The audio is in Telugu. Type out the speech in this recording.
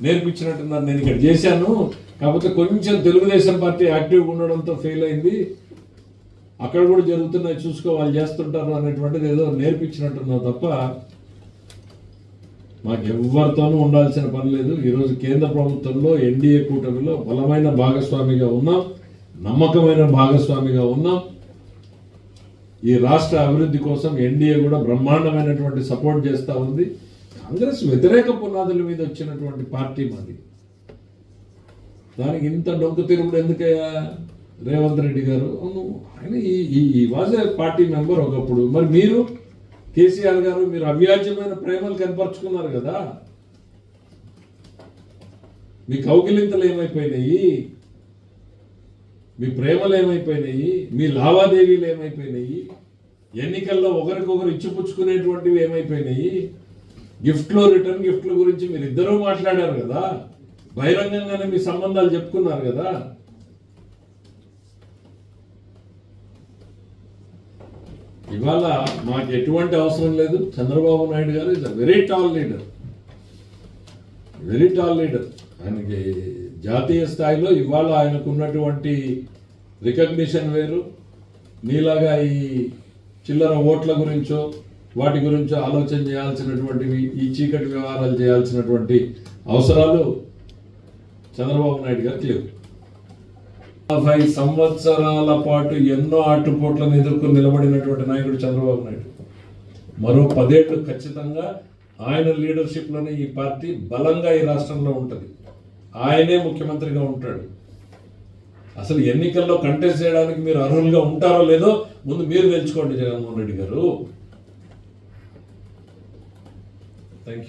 నేర్పించినట్టున్నారు. నేను ఇక్కడ చేశాను, కాకపోతే కొంచెం తెలుగుదేశం పార్టీ యాక్టివ్గా ఉండడంతో ఫెయిల్ అయింది, అక్కడ కూడా జరుగుతున్నాయి చూసుకో వాళ్ళు చేస్తుంటారు అనేటువంటిది ఏదో నేర్పించినట్టున్నావు తప్ప మాకు ఎవరితోనూ ఉండాల్సిన పని లేదు. ఈరోజు కేంద్ర ప్రభుత్వంలో ఎన్డీఏ కూటమిలో బలమైన భాగస్వామిగా ఉన్నాం, నమ్మకమైన భాగస్వామిగా ఉన్నాం. ఈ రాష్ట్ర అభివృద్ధి కోసం ఎన్డీఏ కూడా బ్రహ్మాండమైనటువంటి సపోర్ట్ చేస్తూ ఉంది. కాంగ్రెస్ వ్యతిరేక పునాదుల మీద వచ్చినటువంటి పార్టీ మాది. దానికి ఇంత డొంకు తిరుగుడు ఎందుకయ్యా రేవంత్ రెడ్డి గారు? ఆయన ఈ వాజ్ ఏ పార్టీ మెంబర్ ఒకప్పుడు. మరి మీరు కేసీఆర్ గారు మీరు అవ్యాజ్యమైన ప్రేమలు కనపరుచుకున్నారు కదా, మీ కౌగిలింతలు ఏమైపోయినాయి, మీ ప్రేమలు ఏమైపోయినాయి, మీ లావాదేవీలు ఏమైపోయినాయి, ఎన్నికల్లో ఒకరికొకరు ఇచ్చిపుచ్చుకునేటువంటివి ఏమైపోయినాయి, గిఫ్ట్లు రిటర్న్ గిఫ్ట్ల గురించి మీరు ఇద్దరూ మాట్లాడారు కదా, బహిరంగంగానే మీ సంబంధాలు చెప్పుకున్నారు కదా. ఇవాళ మాకు ఎటువంటి అవసరం లేదు. చంద్రబాబు నాయుడు గారు is a very tall leader, very tall leader. ఆయనకి జాతీయ స్థాయిలో ఇవాళ ఆయనకు ఉన్నటువంటి రికగ్నిషన్ వేరు. నీలాగా ఈ చిల్లర ఓట్ల గురించో వాటి గురించో ఆలోచన చేయాల్సినటువంటివి, ఈ చీకటి వ్యవహారాలు చేయాల్సినటువంటి అవసరాలు చంద్రబాబు నాయుడు గారికి లేవు. 50 సంవత్సరాల పాటు ఎన్నో ఆటుపోట్లను ఎదుర్కొని నిలబడినటువంటి నాయకుడు చంద్రబాబు నాయుడు. మరో 10 ఏళ్ళు ఖచ్చితంగా ఆయన లీడర్షిప్లోనే ఈ పార్టీ బలంగా ఈ రాష్ట్రంలో ఉంటుంది. ఆయనే ముఖ్యమంత్రిగా ఉంటాడు. అసలు ఎన్నికల్లో కంటెస్ట్ చేయడానికి మీరు అర్హులుగా ఉంటారో లేదో ముందు మీరు తెలుసుకోండి జగన్మోహన్ రెడ్డి గారు.